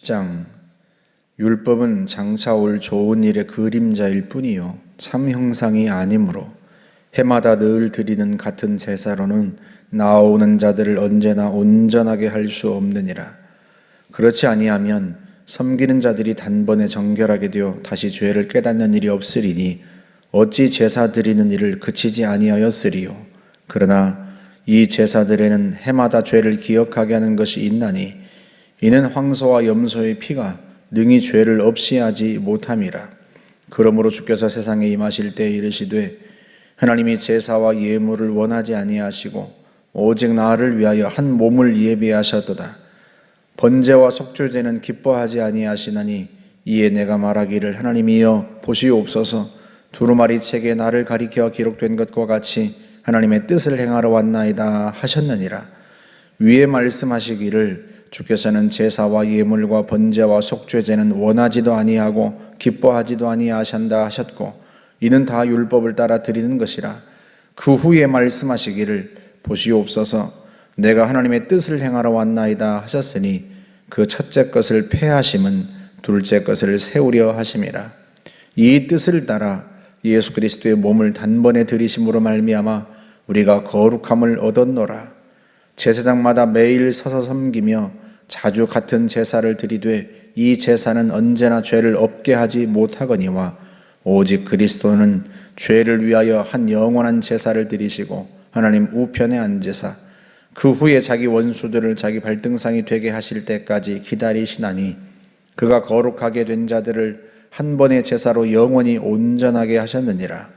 10장. 율법은 장차 올 좋은 일의 그림자일 뿐이요 참 형상이 아니므로 해마다 늘 드리는 같은 제사로는 나아오는 자들을 언제나 온전하게 할 수 없느니라. 그렇지 아니하면 섬기는 자들이 단번에 정결하게 되어 다시 죄를 깨닫는 일이 없으리니 어찌 제사 드리는 일을 그치지 아니하였으리요. 그러나 이 제사들에는 해마다 죄를 기억하게 하는 것이 있나니 이는 황소와 염소의 피가 능히 죄를 없이 하지 못함이라. 그러므로 주께서 세상에 임하실 때 이르시되 하나님이 제사와 예물을 원하지 아니하시고 오직 나를 위하여 한 몸을 예비하셨도다. 번제와 속죄제는 기뻐하지 아니하시나니 이에 내가 말하기를 하나님이여 보시옵소서 두루마리 책에 나를 가리켜 기록된 것과 같이 하나님의 뜻을 행하러 왔나이다 하셨느니라. 위에 말씀하시기를 주께서는 제사와 예물과 번제와 속죄제는 원하지도 아니하고 기뻐하지도 아니하신다 하셨고 이는 다 율법을 따라 드리는 것이라. 그 후에 말씀하시기를 보시옵소서 내가 하나님의 뜻을 행하러 왔나이다 하셨으니 그 첫째 것을 폐하심은 둘째 것을 세우려 하심이라. 이 뜻을 따라 예수 그리스도의 몸을 단번에 들이심으로 말미암아 우리가 거룩함을 얻었노라. 제사장마다 매일 서서 섬기며 자주 같은 제사를 드리되 이 제사는 언제나 죄를 없게 하지 못하거니와 오직 그리스도는 죄를 위하여 한 영원한 제사를 드리시고 하나님 우편에 앉으사 그 후에 자기 원수들을 자기 발등상이 되게 하실 때까지 기다리시나니 그가 거룩하게 된 자들을 한 번의 제사로 영원히 온전하게 하셨느니라.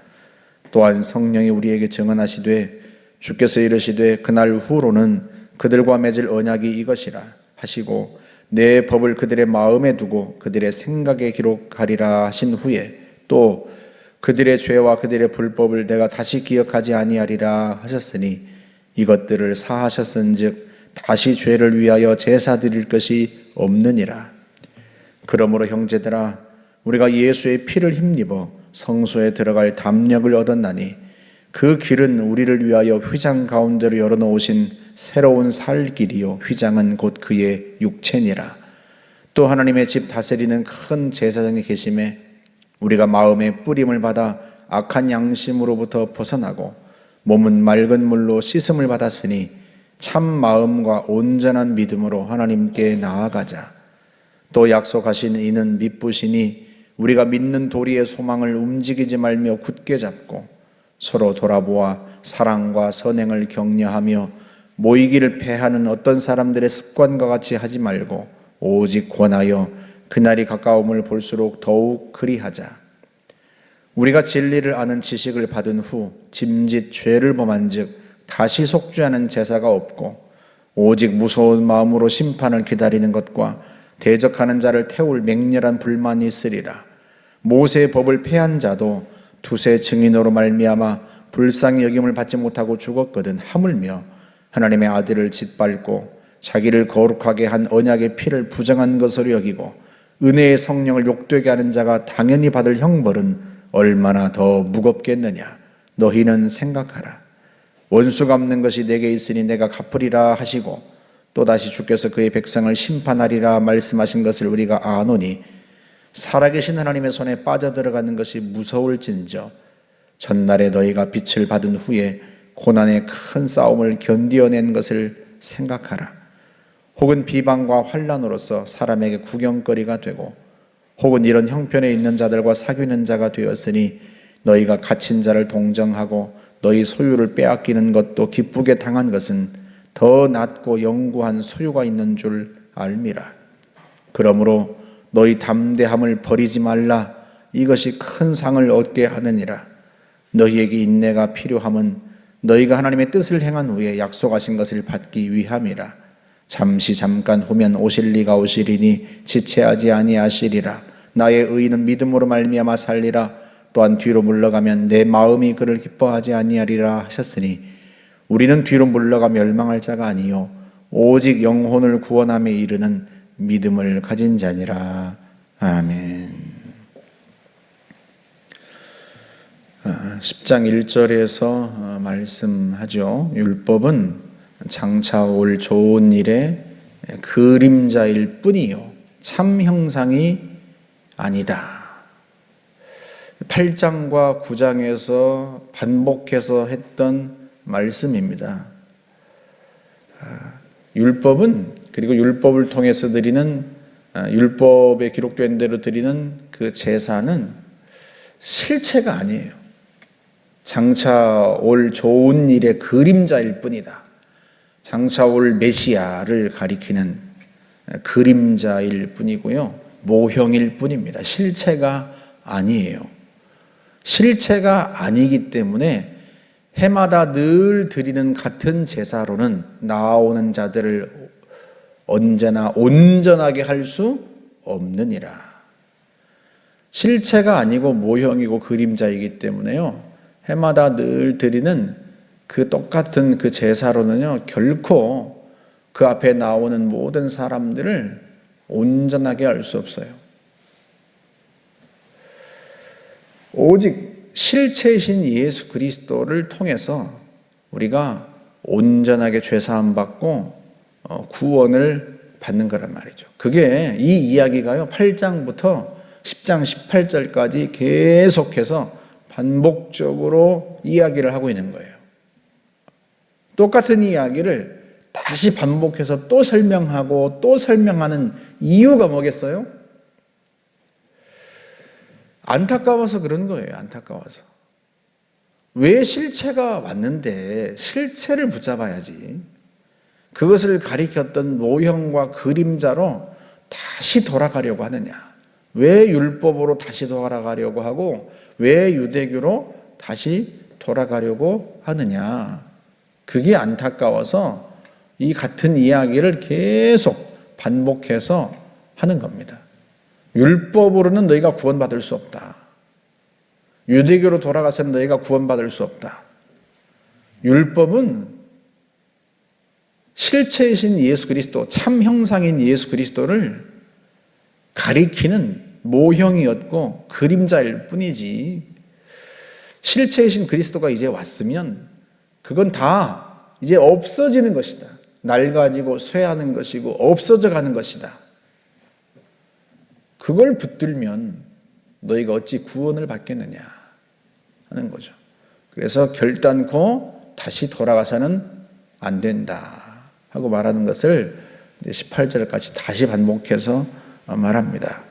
또한 성령이 우리에게 증언하시되 주께서 이르시되 그날 후로는 그들과 맺을 언약이 이것이라 하시고 내 법을 그들의 마음에 두고 그들의 생각에 기록하리라 하신 후에 또 그들의 죄와 그들의 불법을 내가 다시 기억하지 아니하리라 하셨으니 이것들을 사하셨은즉 다시 죄를 위하여 제사 드릴 것이 없느니라. 그러므로 형제들아 우리가 예수의 피를 힘입어 성소에 들어갈 담력을 얻었나니 그 길은 우리를 위하여 휘장 가운데로 열어놓으신 새로운 살 길이요 휘장은 곧 그의 육체니라. 또 하나님의 집 다스리는 큰 제사장이 계심에 우리가 마음의 뿌림을 받아 악한 양심으로부터 벗어나고 몸은 맑은 물로 씻음을 받았으니 참 마음과 온전한 믿음으로 하나님께 나아가자. 또 약속하신 이는 미쁘시니 우리가 믿는 도리의 소망을 움직이지 말며 굳게 잡고 서로 돌아보아 사랑과 선행을 격려하며 모이기를 패하는 어떤 사람들의 습관과 같이 하지 말고 오직 권하여 그날이 가까움을 볼수록 더욱 그리하자. 우리가 진리를 아는 지식을 받은 후 짐짓 죄를 범한 즉 다시 속죄하는 제사가 없고 오직 무서운 마음으로 심판을 기다리는 것과 대적하는 자를 태울 맹렬한 불만이 있으리라. 모세의 법을 폐한 자도 두세 증인으로 말미암아 불쌍히 여김을 받지 못하고 죽었거든 하물며 하나님의 아들을 짓밟고 자기를 거룩하게 한 언약의 피를 부정한 것으로 여기고 은혜의 성령을 욕되게 하는 자가 당연히 받을 형벌은 얼마나 더 무겁겠느냐. 너희는 생각하라. 원수 갚는 것이 내게 있으니 내가 갚으리라 하시고 또다시 주께서 그의 백성을 심판하리라 말씀하신 것을 우리가 아노니 살아계신 하나님의 손에 빠져들어가는 것이 무서울진저 전날에 너희가 빛을 받은 후에 고난의 큰 싸움을 견디어낸 것을 생각하라. 혹은 비방과 환난으로서 사람에게 구경거리가 되고 혹은 이런 형편에 있는 자들과 사귀는 자가 되었으니 너희가 갇힌 자를 동정하고 너희 소유를 빼앗기는 것도 기쁘게 당한 것은 더 낫고 영구한 소유가 있는 줄 알미라. 그러므로 너희 담대함을 버리지 말라. 이것이 큰 상을 얻게 하느니라. 너희에게 인내가 필요함은 너희가 하나님의 뜻을 행한 후에 약속하신 것을 받기 위함이라. 잠시 잠깐 후면 오실 리가 오시리니 지체하지 아니하시리라. 나의 의인은 믿음으로 말미암아 살리라. 또한 뒤로 물러가면 내 마음이 그를 기뻐하지 아니하리라 하셨으니 우리는 뒤로 물러가 멸망할 자가 아니요 오직 영혼을 구원함에 이르는 믿음을 가진 자니라. 아멘. 10장 1절에서 말씀하죠. 율법은 장차 올 좋은 일의 그림자일 뿐이요 참 형상이 아니다. 8장과 9장에서 반복해서 했던 말씀입니다. 율법은, 그리고 율법을 통해서 드리는, 율법에 기록된 대로 드리는 그 제사는 실체가 아니에요. 장차 올 좋은 일의 그림자일 뿐이다. 장차 올 메시아를 가리키는 그림자일 뿐이고요. 모형일 뿐입니다. 실체가 아니에요. 실체가 아니기 때문에 해마다 늘 드리는 같은 제사로는 나아오는 자들을 언제나 온전하게 할 수 없느니라. 실체가 아니고 모형이고 그림자이기 때문에요. 해마다 늘 드리는 그 똑같은 그 제사로는요, 결코 그 앞에 나오는 모든 사람들을 온전하게 할 수 없어요. 오직 실체이신 예수 그리스도를 통해서 우리가 온전하게 죄사함 받고 구원을 받는 거란 말이죠. 그게 이 이야기가요, 8장부터 10장 18절까지 계속해서 반복적으로 이야기를 하고 있는 거예요. 똑같은 이야기를 다시 반복해서 또 설명하고 또 설명하는 이유가 뭐겠어요? 안타까워서 그런 거예요. 안타까워서. 왜 실체가 왔는데 실체를 붙잡아야지. 그것을 가리켰던 모형과 그림자로 다시 돌아가려고 하느냐. 왜 율법으로 다시 돌아가려고 하고 왜 유대교로 다시 돌아가려고 하느냐. 그게 안타까워서 이 같은 이야기를 계속 반복해서 하는 겁니다. 율법으로는 너희가 구원받을 수 없다. 유대교로 돌아가서는 너희가 구원받을 수 없다. 율법은 실체이신 예수 그리스도, 참 형상인 예수 그리스도를 가리키는 모형이었고 그림자일 뿐이지, 실체이신 그리스도가 이제 왔으면 그건 다 이제 없어지는 것이다. 낡아지고 쇠하는 것이고 없어져 가는 것이다. 그걸 붙들면 너희가 어찌 구원을 받겠느냐 하는 거죠. 그래서 결단코 다시 돌아가서는 안 된다 하고 말하는 것을 18절까지 다시 반복해서 말합니다.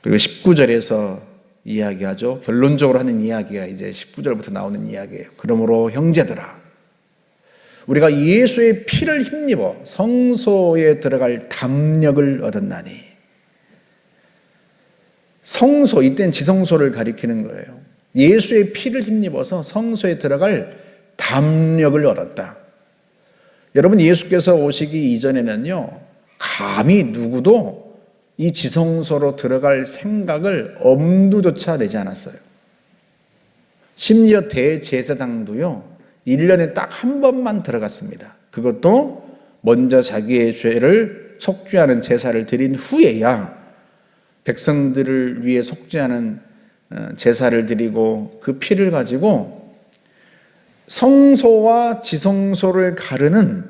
그리고 19절에서 이야기하죠. 결론적으로 하는 이야기가 이제 19절부터 나오는 이야기예요. 그러므로 형제들아, 우리가 예수의 피를 힘입어 성소에 들어갈 담력을 얻었나니. 성소, 이때는 지성소를 가리키는 거예요. 예수의 피를 힘입어서 성소에 들어갈 담력을 얻었다. 여러분, 예수께서 오시기 이전에는요, 감히 누구도 이 지성소로 들어갈 생각을 엄두조차 내지 않았어요. 심지어 대제사장도요, 1년에 딱 한 번만 들어갔습니다. 그것도 먼저 자기의 죄를 속죄하는 제사를 드린 후에야 백성들을 위해 속죄하는 제사를 드리고 그 피를 가지고 성소와 지성소를 가르는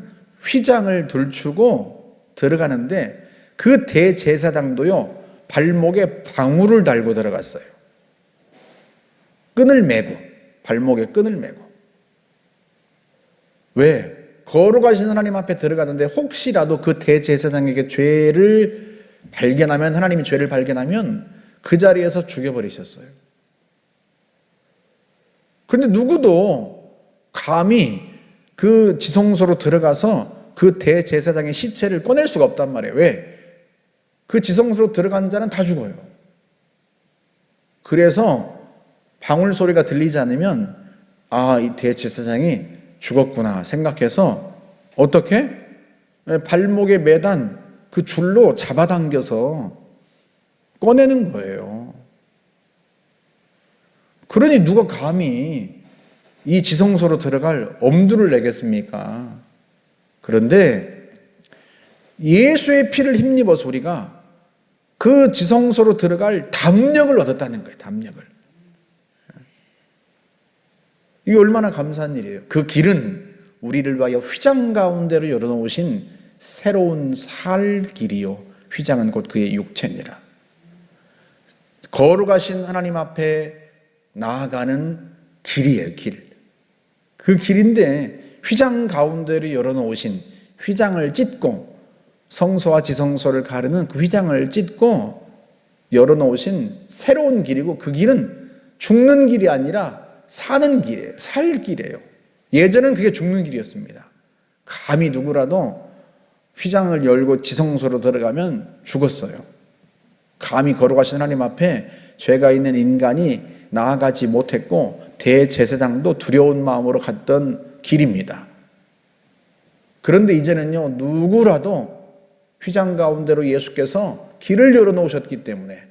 휘장을 둘추고 들어가는데, 그 대제사장도요, 발목에 방울을 달고 들어갔어요. 끈을 메고, 발목에 끈을 메고. 왜? 거룩하신 하나님 앞에 들어가는데 혹시라도 그 대제사장에게 죄를 발견하면, 하나님이 죄를 발견하면 그 자리에서 죽여버리셨어요. 그런데 누구도 감히 그 지성소로 들어가서 그 대제사장의 시체를 꺼낼 수가 없단 말이에요. 왜? 그 지성소로 들어간 자는 다 죽어요. 그래서 방울 소리가 들리지 않으면 이 대제사장이 죽었구나 생각해서 어떻게? 발목에 매단 그 줄로 잡아당겨서 꺼내는 거예요. 그러니 누가 감히 이 지성소로 들어갈 엄두를 내겠습니까? 그런데 예수의 피를 힘입어서 우리가 그 지성소로 들어갈 담력을 얻었다는 거예요. 담력을. 이게 얼마나 감사한 일이에요. 그 길은 우리를 위하여 휘장 가운데로 열어놓으신 새로운 살 길이요, 휘장은 곧 그의 육체니라. 거룩하신 하나님 앞에 나아가는 길이에요, 길. 그 길인데 휘장 가운데로 열어놓으신 휘장을 찢고 성소와 지성소를 가르는 그 휘장을 찢고 열어놓으신 새로운 길이고 그 길은 죽는 길이 아니라 사는 길이에요. 살 길이에요. 예전엔 그게 죽는 길이었습니다. 감히 누구라도 휘장을 열고 지성소로 들어가면 죽었어요. 감히 거룩하신 하나님 앞에 죄가 있는 인간이 나아가지 못했고 대제사장도 두려운 마음으로 갔던 길입니다. 그런데 이제는요, 누구라도 휘장 가운데로 예수께서 길을 열어놓으셨기 때문에,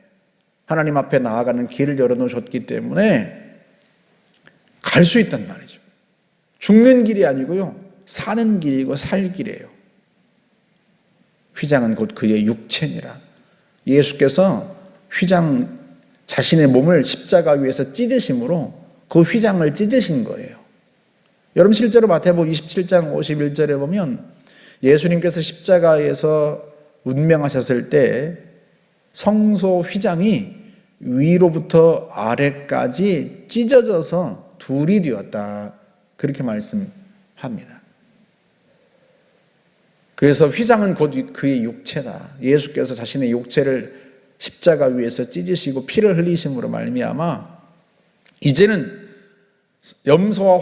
하나님 앞에 나아가는 길을 열어놓으셨기 때문에 갈 수 있단 말이죠. 죽는 길이 아니고요, 사는 길이고 살 길이에요. 휘장은 곧 그의 육체니라. 예수께서 휘장, 자신의 몸을 십자가 위에서 찢으심으로 그 휘장을 찢으신 거예요. 여러분 실제로 마태복음 27장 51절에 보면 예수님께서 십자가에서 운명하셨을 때 성소 휘장이 위로부터 아래까지 찢어져서 둘이 되었다. 그렇게 말씀합니다. 그래서 휘장은 곧 그의 육체다. 예수께서 자신의 육체를 십자가 위에서 찢으시고 피를 흘리심으로 말미암아 이제는 염소와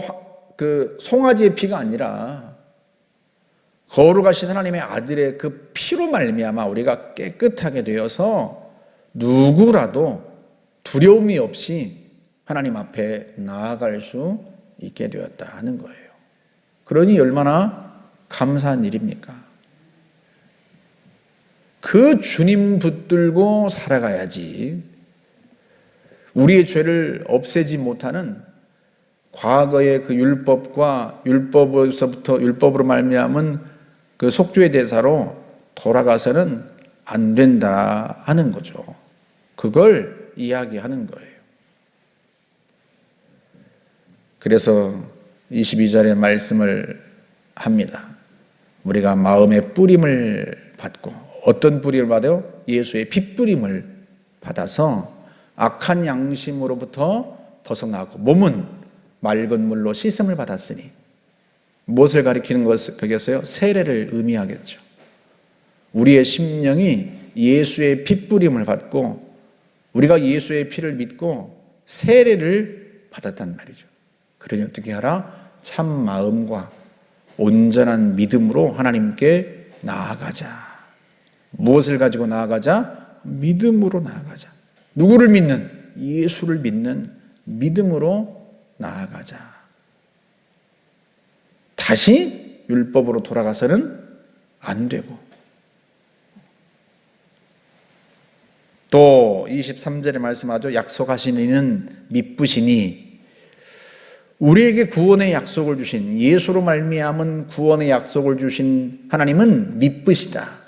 그 송아지의 피가 아니라 거룩하신 하나님의 아들의 그 피로 말미암아 우리가 깨끗하게 되어서 누구라도 두려움이 없이 하나님 앞에 나아갈 수 있게 되었다 하는 거예요. 그러니 얼마나 감사한 일입니까? 그 주님 붙들고 살아가야지. 우리의 죄를 없애지 못하는 과거의 그 율법과 율법으로 말미암은 그 속죄의 대사로 돌아가서는 안 된다 하는 거죠. 그걸 이야기하는 거예요. 그래서 22절의 말씀을 합니다. 우리가 마음의 뿌림을 받고, 어떤 뿌림을 받아요? 예수의 핏뿌림을 받아서 악한 양심으로부터 벗어나고 몸은 맑은 물로 씻음을 받았으니, 무엇을 가리키는 것이겠어요? 세례를 의미하겠죠. 우리의 심령이 예수의 핏뿌림을 받고 우리가 예수의 피를 믿고 세례를 받았단 말이죠. 그러니 어떻게 하라? 참 마음과 온전한 믿음으로 하나님께 나아가자. 무엇을 가지고 나아가자? 믿음으로 나아가자. 누구를 믿는? 예수를 믿는 믿음으로 나아가자. 다시 율법으로 돌아가서는 안 되고. 또 23절에 말씀하죠. 약속하신 이는 미쁘시니, 우리에게 구원의 약속을 주신, 예수로 말미암은 구원의 약속을 주신 하나님은 미쁘시다.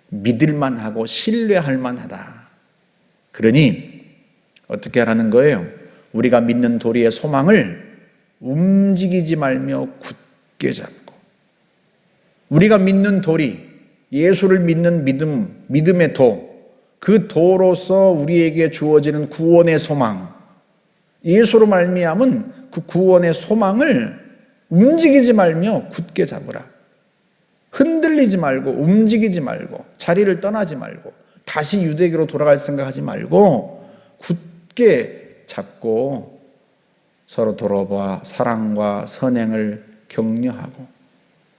믿을만하고 신뢰할 만하다. 그러니 어떻게 하라는 거예요? 우리가 믿는 도리의 소망을 움직이지 말며 굳게 잡고, 우리가 믿는 도리, 예수를 믿는 믿음, 믿음의 도, 그 도로서 우리에게 주어지는 구원의 소망, 예수로 말미암은 그 구원의 소망을 움직이지 말며 굳게 잡으라. 흔들리지 말고 움직이지 말고 자리를 떠나지 말고 다시 유대교로 돌아갈 생각하지 말고 굳게 잡고 서로 돌아봐 사랑과 선행을 격려하고,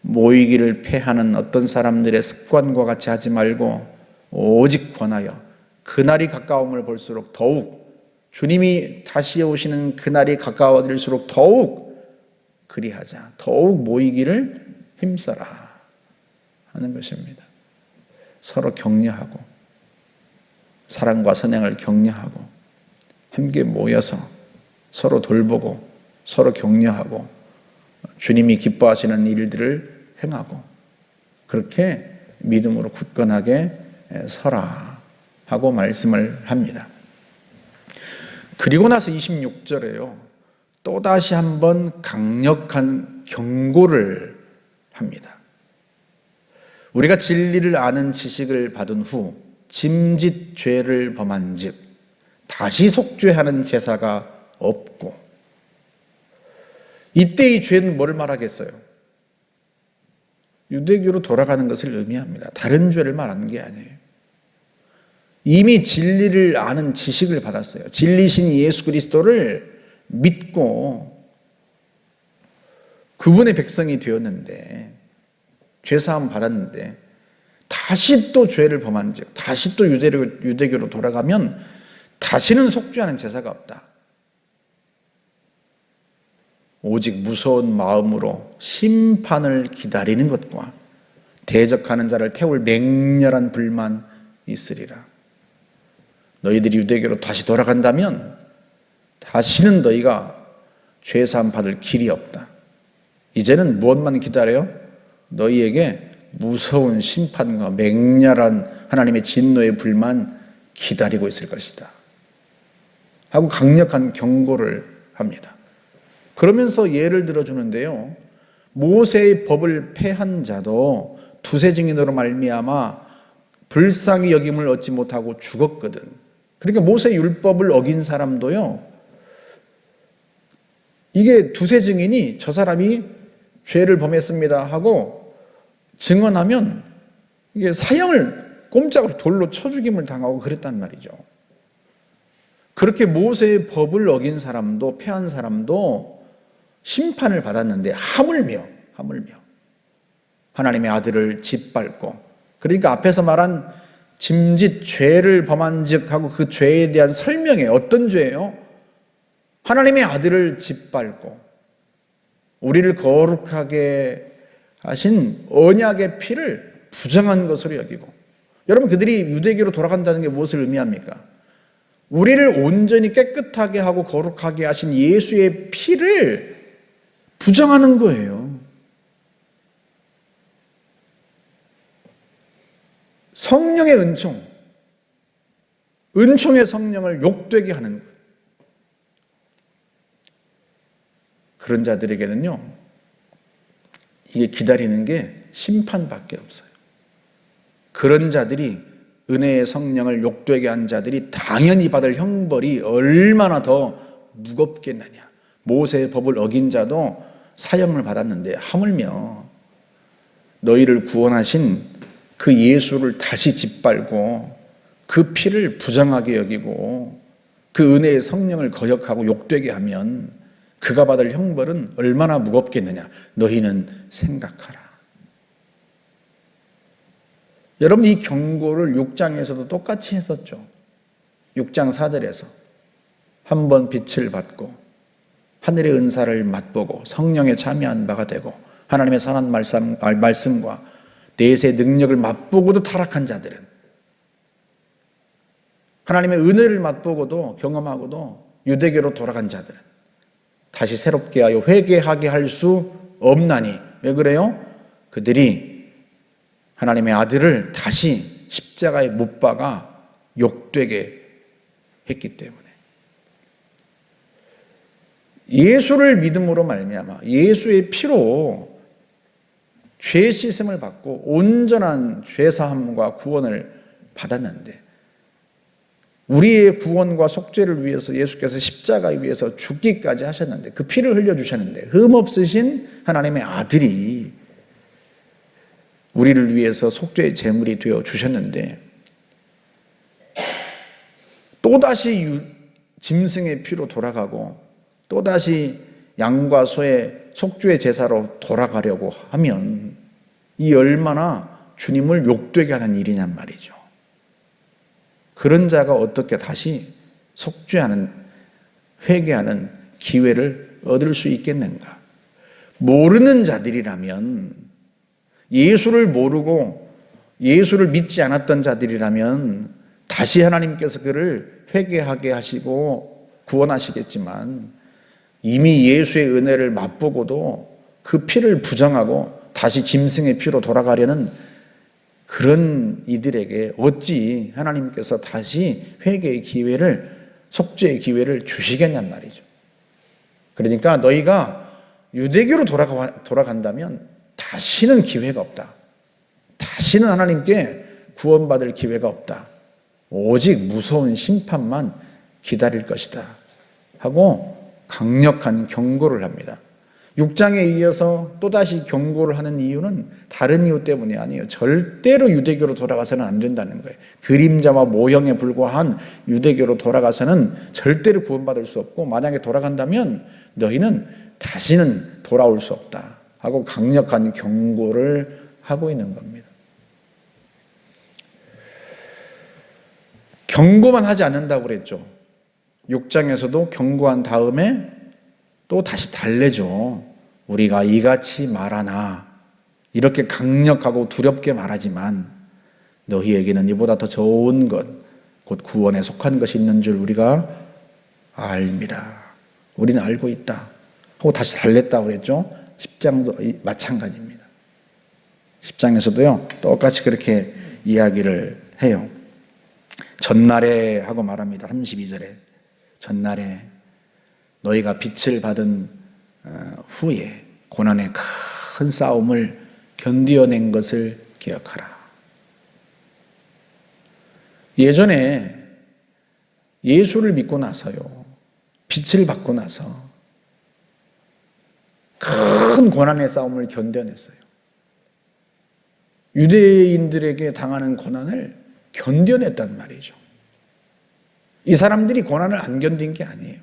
모이기를 패하는 어떤 사람들의 습관과 같이 하지 말고 오직 권하여 그날이 가까움을 볼수록 더욱, 주님이 다시 오시는 그날이 가까워질수록 더욱 그리하자. 더욱 모이기를 힘써라 하는 것입니다. 서로 격려하고 사랑과 선행을 격려하고 함께 모여서 서로 돌보고 서로 격려하고 주님이 기뻐하시는 일들을 행하고 그렇게 믿음으로 굳건하게 서라 하고 말씀을 합니다. 그리고 나서 26절에요. 또다시 한번 강력한 경고를 합니다. 우리가 진리를 아는 지식을 받은 후 짐짓 죄를 범한 즉 다시 속죄하는 제사가 없고, 이때의 죄는 뭘 말하겠어요? 유대교로 돌아가는 것을 의미합니다. 다른 죄를 말하는 게 아니에요. 이미 진리를 아는 지식을 받았어요. 진리신 예수 그리스도를 믿고 그분의 백성이 되었는데, 죄사함 받았는데 다시 또 죄를 범한 즉 다시 또 유대교로 돌아가면 다시는 속죄하는 제사가 없다. 오직 무서운 마음으로 심판을 기다리는 것과 대적하는 자를 태울 맹렬한 불만 있으리라. 너희들이 유대교로 다시 돌아간다면 다시는 너희가 죄사함 받을 길이 없다. 이제는 무엇만 기다려요? 너희에게 무서운 심판과 맹렬한 하나님의 진노의 불만 기다리고 있을 것이다 하고 강력한 경고를 합니다. 그러면서 예를 들어주는데요, 모세의 법을 폐한 자도 두세 증인으로 말미암아 불쌍히 여김을 얻지 못하고 죽었거든. 그러니까 모세 율법을 어긴 사람도요, 이게 두세 증인이 저 사람이 죄를 범했습니다 하고 증언하면 이게 사형을 꼼짝으로 돌로 쳐 죽임을 당하고 그랬단 말이죠. 그렇게 모세의 법을 어긴 사람도, 폐한 사람도 심판을 받았는데 하물며 하나님의 아들을 짓밟고, 그러니까 앞에서 말한 짐짓 죄를 범한 즉 하고 그 죄에 대한 설명에, 어떤 죄예요? 하나님의 아들을 짓밟고 우리를 거룩하게 하신 언약의 피를 부정한 것으로 여기고. 여러분, 그들이 유대교로 돌아간다는 게 무엇을 의미합니까? 우리를 온전히 깨끗하게 하고 거룩하게 하신 예수의 피를 부정하는 거예요. 성령의 은총의 성령을 욕되게 하는 거예요. 그런 자들에게는요, 이게 기다리는 게 심판밖에 없어요. 그런 자들이, 은혜의 성령을 욕되게 한 자들이 당연히 받을 형벌이 얼마나 더 무겁겠느냐. 모세의 법을 어긴 자도 사형을 받았는데 하물며 너희를 구원하신 그 예수를 다시 짓밟고 그 피를 부정하게 여기고 그 은혜의 성령을 거역하고 욕되게 하면 그가 받을 형벌은 얼마나 무겁겠느냐. 너희는 생각하라. 여러분, 이 경고를 6장에서도 똑같이 했었죠. 6장 4절에서 한 번 빛을 받고 하늘의 은사를 맛보고 성령에 참여한 바가 되고 하나님의 선한 말씀과 내세 능력을 맛보고도 타락한 자들은, 하나님의 은혜를 맛보고도 경험하고도 유대교로 돌아간 자들은 다시 새롭게 하여 회개하게 할 수 없나니. 왜 그래요? 그들이 하나님의 아들을 다시 십자가에 못 박아 욕되게 했기 때문에. 예수를 믿음으로 말미암아 예수의 피로 죄 씻음을 받고 온전한 죄사함과 구원을 받았는데, 우리의 구원과 속죄를 위해서 예수께서 십자가에 위해서 죽기까지 하셨는데, 그 피를 흘려주셨는데, 흠없으신 하나님의 아들이 우리를 위해서 속죄의 제물이 되어 주셨는데, 또다시 짐승의 피로 돌아가고 또다시 양과 소의 속죄의 제사로 돌아가려고 하면 이 얼마나 주님을 욕되게 하는 일이냔 말이죠. 그런 자가 어떻게 다시 속죄하는, 회개하는 기회를 얻을 수 있겠는가? 모르는 자들이라면, 예수를 모르고 예수를 믿지 않았던 자들이라면 다시 하나님께서 그를 회개하게 하시고 구원하시겠지만, 이미 예수의 은혜를 맛보고도 그 피를 부정하고 다시 짐승의 피로 돌아가려는 그런 이들에게 어찌 하나님께서 다시 회개의 기회를, 속죄의 기회를 주시겠냔 말이죠. 그러니까 너희가 유대교로 돌아간다면 다시는 기회가 없다. 다시는 하나님께 구원받을 기회가 없다. 오직 무서운 심판만 기다릴 것이다. 하고 강력한 경고를 합니다. 6장에 이어서 또다시 경고를 하는 이유는 다른 이유 때문이 아니에요. 절대로 유대교로 돌아가서는 안 된다는 거예요. 그림자와 모형에 불과한 유대교로 돌아가서는 절대로 구원받을 수 없고, 만약에 돌아간다면 너희는 다시는 돌아올 수 없다 하고 강력한 경고를 하고 있는 겁니다. 경고만 하지 않는다고 그랬죠. 6장에서도 경고한 다음에 또 다시 달래죠. 우리가 이같이 말하나, 이렇게 강력하고 두렵게 말하지만 너희에게는 이보다 더 좋은 것, 곧 구원에 속한 것이 있는 줄 우리가 알미라. 우리는 알고 있다 하고 다시 달랬다고 그랬죠. 10장도 마찬가지입니다. 10장에서도요 똑같이 그렇게 이야기를 해요. 전날에 하고 말합니다. 32절에 전날에 너희가 빛을 받은 후에 고난의 큰 싸움을 견디어낸 것을 기억하라. 예전에 예수를 믿고 나서요, 빛을 받고 나서 큰 고난의 싸움을 견뎌냈어요. 유대인들에게 당하는 고난을 견뎌냈단 말이죠. 이 사람들이 고난을 안 견딘 게 아니에요.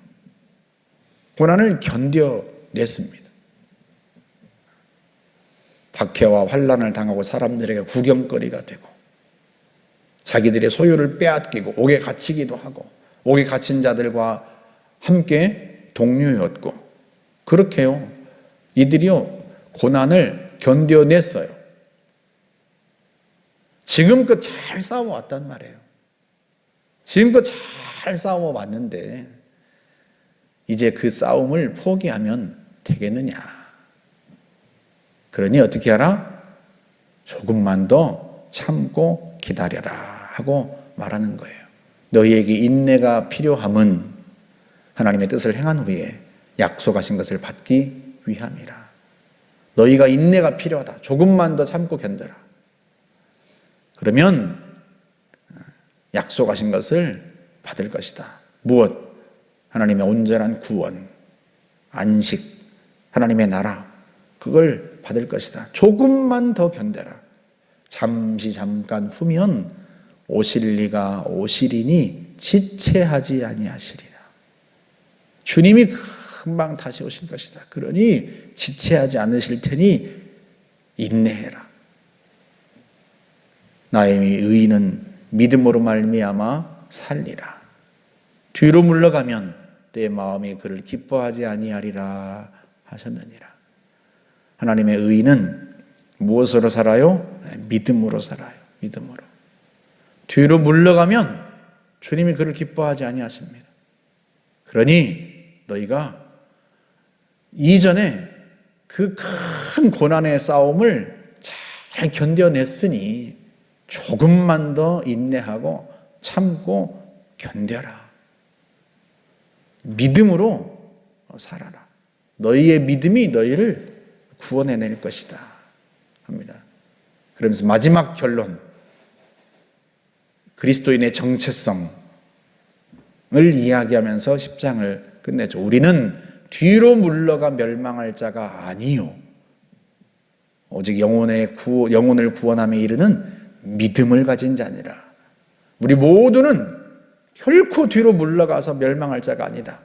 고난을 견뎌냈습니다. 박해와 환난을 당하고 사람들에게 구경거리가 되고, 자기들의 소유를 빼앗기고 옥에 갇히기도 하고, 옥에 갇힌 자들과 함께 동료였고, 그렇게요 이들이요 고난을 견뎌냈어요. 지금껏 잘 싸워왔단 말이에요. 지금껏 잘 싸워왔는데 이제 그 싸움을 포기하면 되겠느냐. 그러니 어떻게 하라? 조금만 더 참고 기다려라 하고 말하는 거예요. 너희에게 인내가 필요함은 하나님의 뜻을 행한 후에 약속하신 것을 받기 위함이라. 너희가 인내가 필요하다. 조금만 더 참고 견뎌라. 그러면 약속하신 것을 받을 것이다. 무엇? 하나님의 온전한 구원, 안식, 하나님의 나라, 그걸 받을 것이다. 조금만 더 견뎌라. 잠깐 후면 오실 리가 오시리니 지체하지 아니하시리라. 주님이 금방 다시 오실 것이다. 그러니 지체하지 않으실 테니 인내해라. 나의 의인은 믿음으로 말미암아 살리라. 뒤로 물러가면 내 마음이 그를 기뻐하지 아니하리라 하셨느니라. 하나님의 의인은 무엇으로 살아요? 믿음으로 살아요. 믿음으로. 뒤로 물러가면 주님이 그를 기뻐하지 아니하십니다. 그러니 너희가 이전에 그 큰 고난의 싸움을 잘 견뎌냈으니 조금만 더 인내하고 참고 견뎌라. 믿음으로 살아라. 너희의 믿음이 너희를 구원해낼 것이다 합니다. 그러면서 마지막 결론, 그리스도인의 정체성을 이야기하면서 10장을 끝내죠. 우리는 뒤로 물러가 멸망할 자가 아니요 오직 영혼을 구원함에 이르는 믿음을 가진 자니라. 우리 모두는 결코 뒤로 물러가서 멸망할 자가 아니다.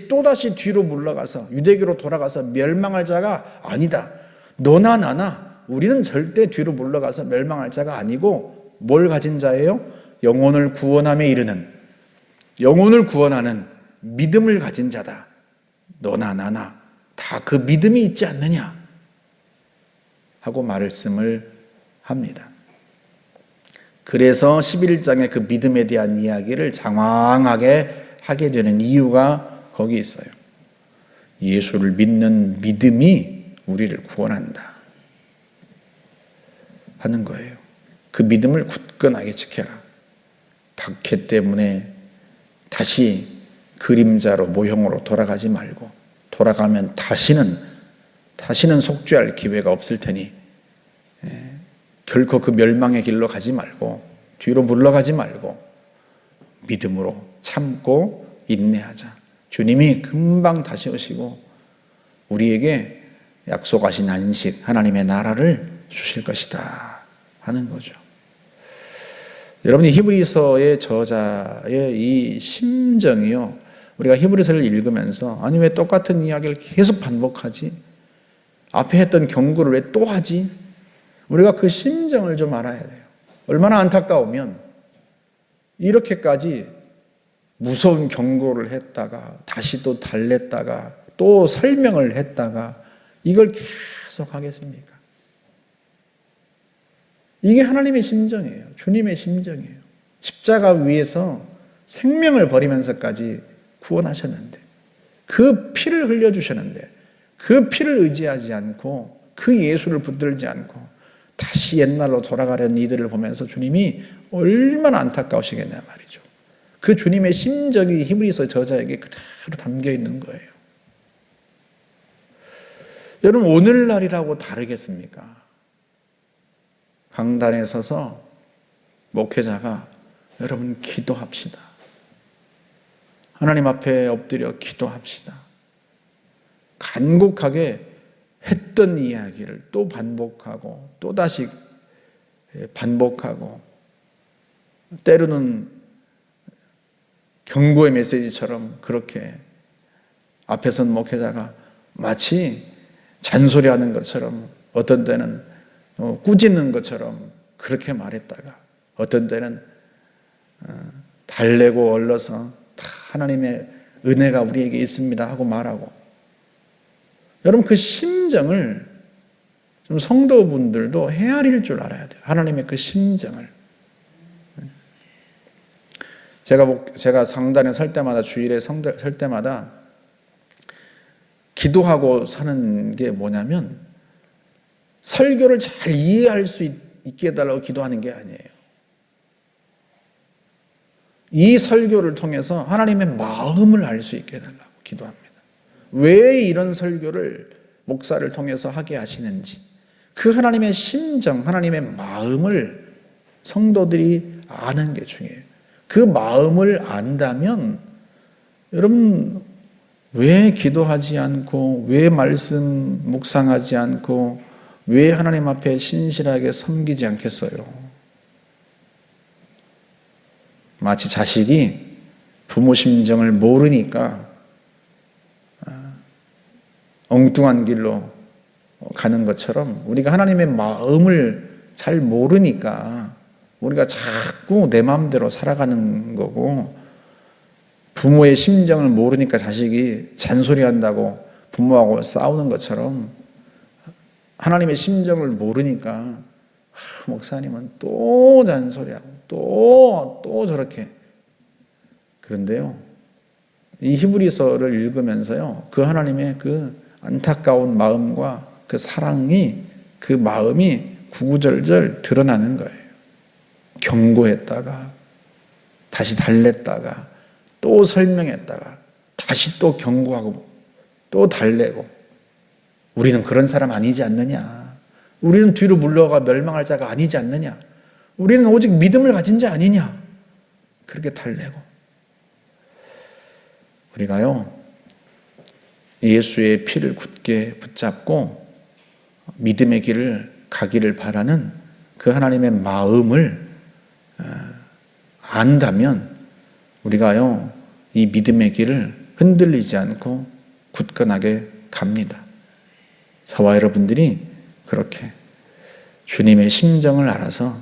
또다시 뒤로 물러가서 유대교로 돌아가서 멸망할 자가 아니다. 너나 나나 우리는 절대 뒤로 물러가서 멸망할 자가 아니고 뭘 가진 자예요? 영혼을 구원함에 이르는, 영혼을 구원하는 믿음을 가진 자다. 너나 나나 다 그 믿음이 있지 않느냐 하고 말씀을 합니다. 그래서 11장의 그 믿음에 대한 이야기를 장황하게 하게 되는 이유가 거기 있어요. 예수를 믿는 믿음이 우리를 구원한다 하는 거예요. 그 믿음을 굳건하게 지켜라. 박해 때문에 다시 그림자로 모형으로 돌아가지 말고, 돌아가면 다시는 속죄할 기회가 없을 테니 결코 그 멸망의 길로 가지 말고 뒤로 물러가지 말고 믿음으로 참고 인내하자. 주님이 금방 다시 오시고 우리에게 약속하신 안식, 하나님의 나라를 주실 것이다 하는 거죠. 여러분이 히브리서의 저자의 이 심정이요, 우리가 히브리서를 읽으면서 아니 왜 똑같은 이야기를 계속 반복하지? 앞에 했던 경고를 왜 또 하지? 우리가 그 심정을 좀 알아야 돼요. 얼마나 안타까우면 이렇게까지 무서운 경고를 했다가 다시 또 달랬다가 또 설명을 했다가 이걸 계속 하겠습니까? 이게 하나님의 심정이에요. 주님의 심정이에요. 십자가 위에서 생명을 버리면서까지 구원하셨는데, 그 피를 흘려주셨는데, 그 피를 의지하지 않고 그 예수를 붙들지 않고 다시 옛날로 돌아가려는 이들을 보면서 주님이 얼마나 안타까우시겠냐 말이죠. 그 주님의 심정이 히브리서 저자에게 그대로 담겨 있는 거예요. 여러분, 오늘날이라고 다르겠습니까? 강단에 서서 목회자가 여러분 기도합시다. 하나님 앞에 엎드려 기도합시다. 간곡하게 했던 이야기를 또 반복하고 또 다시 반복하고 때로는 경고의 메시지처럼 그렇게 앞에 선 목회자가 마치 잔소리하는 것처럼 어떤 때는 꾸짖는 것처럼 그렇게 말했다가 어떤 때는 달래고 얼러서 다 하나님의 은혜가 우리에게 있습니다 하고 말하고, 여러분 그 심정을 좀 성도분들도 헤아릴 줄 알아야 돼요. 하나님의 그 심정을. 제가 상단에 설 때마다, 주일에 설 때마다 기도하고 사는 게 뭐냐면 설교를 잘 이해할 수 있게 해달라고 기도하는 게 아니에요. 이 설교를 통해서 하나님의 마음을 알 수 있게 해달라고 기도합니다. 왜 이런 설교를 목사를 통해서 하게 하시는지, 그 하나님의 심정, 하나님의 마음을 성도들이 아는 게 중요해요. 그 마음을 안다면 여러분 왜 기도하지 않고, 왜 말씀 묵상하지 않고, 왜 하나님 앞에 신실하게 섬기지 않겠어요? 마치 자식이 부모 심정을 모르니까 엉뚱한 길로 가는 것처럼, 우리가 하나님의 마음을 잘 모르니까 우리가 자꾸 내 마음대로 살아가는 거고, 부모의 심정을 모르니까 자식이 잔소리한다고 부모하고 싸우는 것처럼 하나님의 심정을 모르니까 목사님은 또 잔소리하고 또 저렇게. 그런데요, 이 히브리서를 읽으면서요, 그 하나님의 그 안타까운 마음과 그 사랑이, 그 마음이 구구절절 드러나는 거예요. 경고했다가 다시 달랬다가 또 설명했다가 다시 또 경고하고 또 달래고. 우리는 그런 사람 아니지 않느냐? 우리는 뒤로 물러가 멸망할 자가 아니지 않느냐? 우리는 오직 믿음을 가진 자 아니냐? 그렇게 달래고. 우리가요, 예수의 피를 굳게 붙잡고 믿음의 길을 가기를 바라는 그 하나님의 마음을 안다면 우리가요, 이 믿음의 길을 흔들리지 않고 굳건하게 갑니다. 저와 여러분들이 그렇게 주님의 심정을 알아서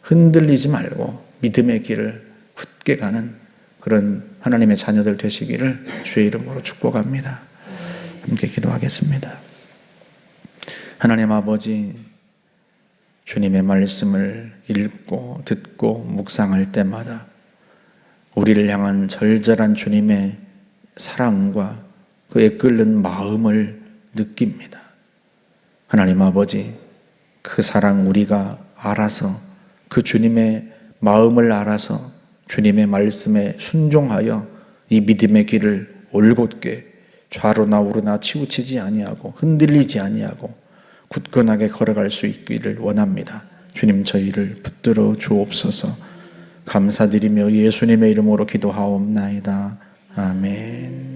흔들리지 말고 믿음의 길을 굳게 가는 그런 하나님의 자녀들 되시기를 주의 이름으로 축복합니다. 함께 기도하겠습니다. 하나님 아버지, 주님의 말씀을 읽고 듣고 묵상할 때마다 우리를 향한 절절한 주님의 사랑과 그 애끓는 마음을 느낍니다. 하나님 아버지, 그 사랑 우리가 알아서, 그 주님의 마음을 알아서 주님의 말씀에 순종하여 이 믿음의 길을 올곧게 좌로나 우로나 치우치지 아니하고 흔들리지 아니하고 굳건하게 걸어갈 수 있기를 원합니다. 주님 저희를 붙들어 주옵소서. 감사드리며 예수님의 이름으로 기도하옵나이다. 아멘.